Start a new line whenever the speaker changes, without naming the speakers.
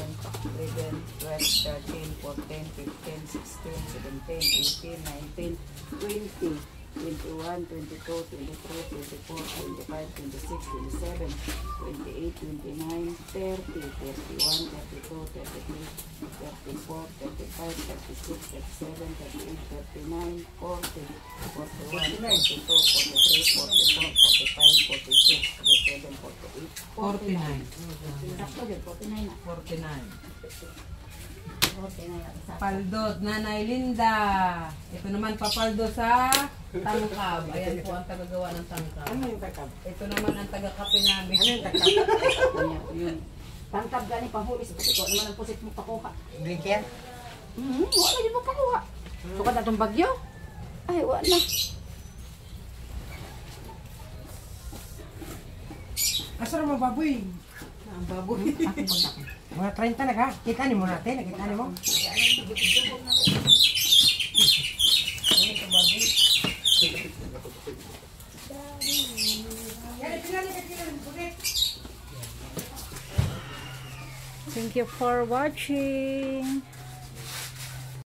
11, 12, 13, 14, 15, 16, 17, 18, 19, 20, 21, 22, 23, 24, 25, 26, 27, 28, 29, 30, 31, 32, 33, 34, 35, 36, 37, 38, 39, 40, 41, 42, 43, 44, 45, 46, 47, 48,
49.
Sakto din, 49 na.
49.
49 na. Sakto.
Paldot, Nanay Linda. Ito naman papaldo sa tangkab. Ayan po ang tagagawa ng tangkab.
Ano yung takab?
Ito naman ang taga-kape namin.
Ano yung takab?
Ayan, yun. Tangkab gani panghulis po ito. Ano man ang pusit mo pakuha?
Drink yan?
Wala din mo pakuha. Sukad na itong bagyo? Ay, wala.
Asa naman baboy?
Ang baboy.
Mga 30 na ka. Kita ni mo natin. Nakita ni mo.
Thank you for watching.